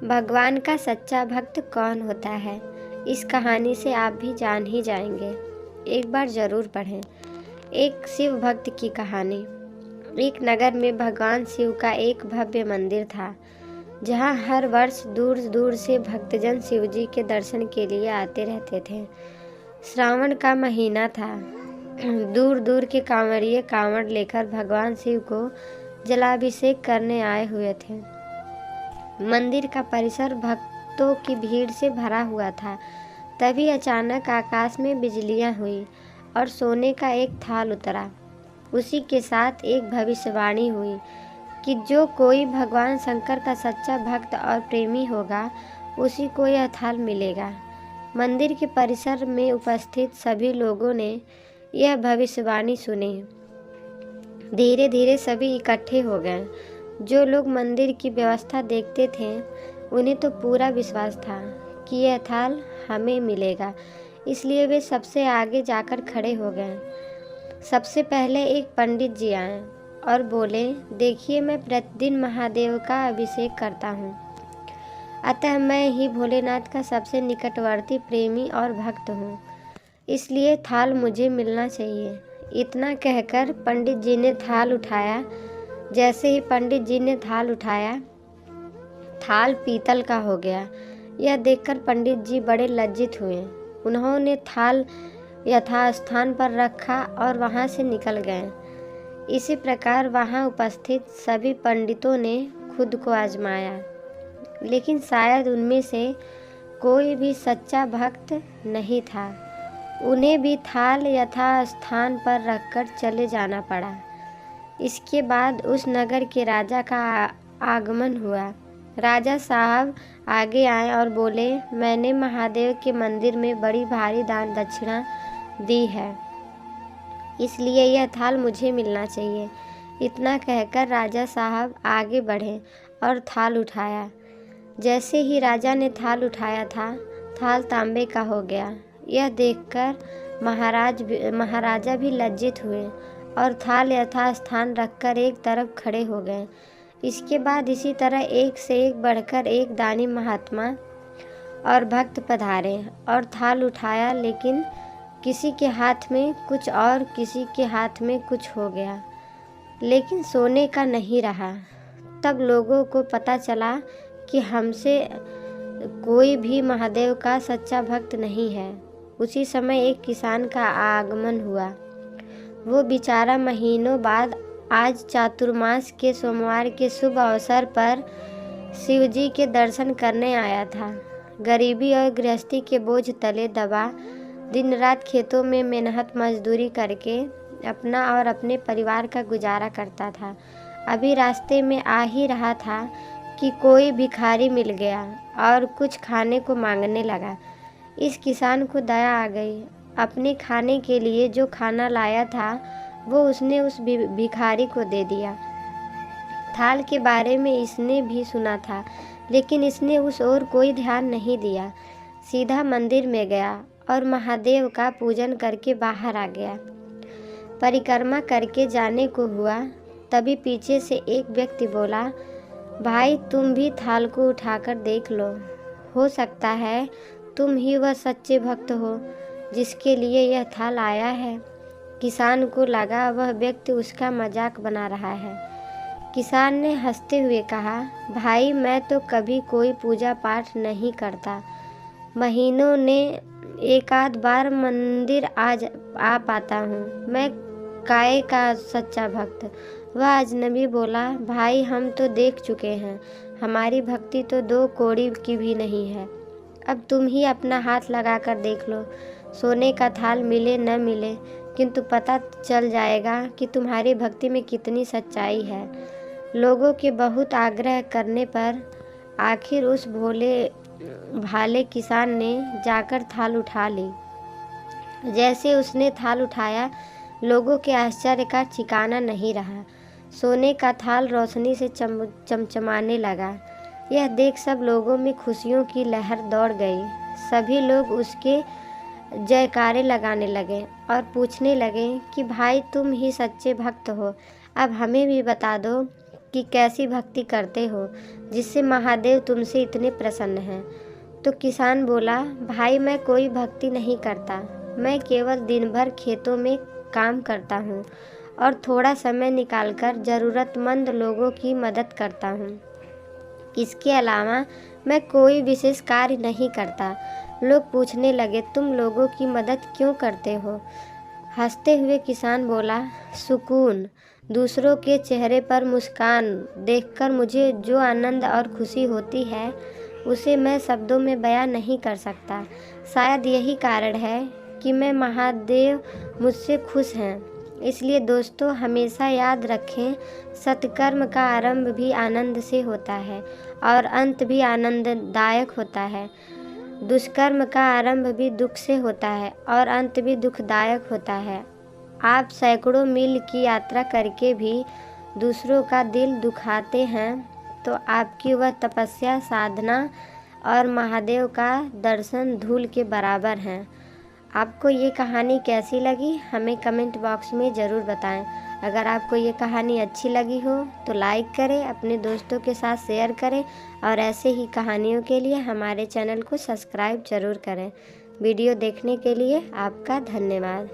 भगवान का सच्चा भक्त कौन होता है, इस कहानी से आप भी जान ही जाएंगे। एक बार ज़रूर पढ़ें। एक शिव भक्त की कहानी। एक नगर में भगवान शिव का एक भव्य मंदिर था, जहाँ हर वर्ष दूर दूर से भक्तजन शिव जी के दर्शन के लिए आते रहते थे। श्रावण का महीना था। दूर दूर के कांवड़िए कांवड़ लेकर भगवान शिव को जलाभिषेक करने आए हुए थे। मंदिर का परिसर भक्तों की भीड़ से भरा हुआ था। तभी अचानक आकाश में बिजलियां हुई और सोने का एक थाल उतरा। उसी के साथ एक भविष्यवाणी हुई कि जो कोई भगवान शंकर का सच्चा भक्त और प्रेमी होगा, उसी को यह थाल मिलेगा। मंदिर के परिसर में उपस्थित सभी लोगों ने यह भविष्यवाणी सुनी। धीरे धीरे सभी इकट्ठे हो गए। जो लोग मंदिर की व्यवस्था देखते थे, उन्हें तो पूरा विश्वास था कि यह थाल हमें मिलेगा, इसलिए वे सबसे आगे जाकर खड़े हो गए। सबसे पहले एक पंडित जी आए और बोले, देखिए, मैं प्रतिदिन महादेव का अभिषेक करता हूँ, अतः मैं ही भोलेनाथ का सबसे निकटवर्ती प्रेमी और भक्त हूँ, इसलिए थाल मुझे मिलना चाहिए। इतना कहकर पंडित जी ने थाल उठाया। जैसे ही पंडित जी ने थाल उठाया, थाल पीतल का हो गया। यह देखकर पंडित जी बड़े लज्जित हुए। उन्होंने थाल यथास्थान पर रखा और वहां से निकल गए। इसी प्रकार वहां उपस्थित सभी पंडितों ने खुद को आजमाया, लेकिन शायद उनमें से कोई भी सच्चा भक्त नहीं था। उन्हें भी थाल यथास्थान पर रखकर चले जाना पड़ा। इसके बाद उस नगर के राजा का आगमन हुआ। राजा साहब आगे आए और बोले, मैंने महादेव के मंदिर में बड़ी भारी दान दक्षिणा दी है, इसलिए यह थाल मुझे मिलना चाहिए। इतना कहकर राजा साहब आगे बढ़े और थाल उठाया। जैसे ही राजा ने थाल उठाया था, थाल तांबे का हो गया। यह देखकर महाराजा भी लज्जित हुए और थाल यथास्थान रखकर एक तरफ खड़े हो गए। इसके बाद इसी तरह एक से एक बढ़कर एक दानी महात्मा और भक्त पधारे और थाल उठाया, लेकिन किसी के हाथ में कुछ और किसी के हाथ में कुछ हो गया, लेकिन सोने का नहीं रहा। तब लोगों को पता चला कि हमसे कोई भी महादेव का सच्चा भक्त नहीं है। उसी समय एक किसान का आगमन हुआ। वो बेचारा महीनों बाद आज चातुर्मास के सोमवार के शुभ अवसर पर शिव जी के दर्शन करने आया था। गरीबी और गृहस्थी के बोझ तले दबा दिन रात खेतों में मेहनत मजदूरी करके अपना और अपने परिवार का गुजारा करता था। अभी रास्ते में आ ही रहा था कि कोई भिखारी मिल गया और कुछ खाने को मांगने लगा। इस किसान को दया आ गई। अपने खाने के लिए जो खाना लाया था, वो उसने उस भिखारी को दे दिया। थाल के बारे में इसने भी सुना था, लेकिन इसने उस ओर कोई ध्यान नहीं दिया। सीधा मंदिर में गया और महादेव का पूजन करके बाहर आ गया। परिक्रमा करके जाने को हुआ, तभी पीछे से एक व्यक्ति बोला, भाई, तुम भी थाल को उठाकर देख लो, हो सकता है तुम ही वह सच्चे भक्त हो जिसके लिए यह थाल आया है। किसान को लगा वह व्यक्ति उसका मजाक बना रहा है। किसान ने हंसते हुए कहा, भाई, मैं तो कभी कोई पूजा पाठ नहीं करता, महीनों ने एक आध बार मंदिर आ पाता हूँ, मैं काय का सच्चा भक्त। वह अजनबी बोला, भाई, हम तो देख चुके हैं, हमारी भक्ति तो 2 कौड़ी की भी नहीं है। अब तुम ही अपना हाथ लगाकर देख लो, सोने का थाल मिले न मिले, किंतु पता चल जाएगा कि तुम्हारी भक्ति में कितनी सच्चाई है। लोगों के बहुत आग्रह करने पर आखिर उस भोले भाले किसान ने जाकर थाल उठा ली। जैसे उसने थाल उठाया, लोगों के आश्चर्य का ठिकाना नहीं रहा। सोने का थाल रोशनी से चमचमाने लगा। यह देख सब लोगों में खुशियों की लहर दौड़ गई। सभी लोग उसके जयकारे लगाने लगे और पूछने लगे कि भाई, तुम ही सच्चे भक्त हो, अब हमें भी बता दो कि कैसी भक्ति करते हो जिससे महादेव तुमसे इतने प्रसन्न हैं। तो किसान बोला, भाई मैं कोई भक्ति नहीं करता, मैं केवल दिन भर खेतों में काम करता हूँ और थोड़ा समय निकालकर ज़रूरतमंद लोगों की मदद करता हूँ। इसके अलावा मैं कोई विशेष कार्य नहीं करता। लोग पूछने लगे, तुम लोगों की मदद क्यों करते हो? हंसते हुए किसान बोला, सुकून। दूसरों के चेहरे पर मुस्कान देखकर मुझे जो आनंद और खुशी होती है उसे मैं शब्दों में बयां नहीं कर सकता। शायद यही कारण है कि मैं महादेव मुझसे खुश हैं। इसलिए दोस्तों, हमेशा याद रखें, सत्कर्म का आरंभ भी आनंद से होता है और अंत भी आनंददायक होता है। दुष्कर्म का आरंभ भी दुख से होता है और अंत भी दुखदायक होता है। आप सैकड़ों मील की यात्रा करके भी दूसरों का दिल दुखाते हैं तो आपकी वह तपस्या, साधना और महादेव का दर्शन धूल के बराबर हैं। आपको ये कहानी कैसी लगी हमें कमेंट बॉक्स में ज़रूर बताएं। अगर आपको ये कहानी अच्छी लगी हो तो लाइक करें, अपने दोस्तों के साथ शेयर करें और ऐसे ही कहानियों के लिए हमारे चैनल को सब्सक्राइब ज़रूर करें। वीडियो देखने के लिए आपका धन्यवाद।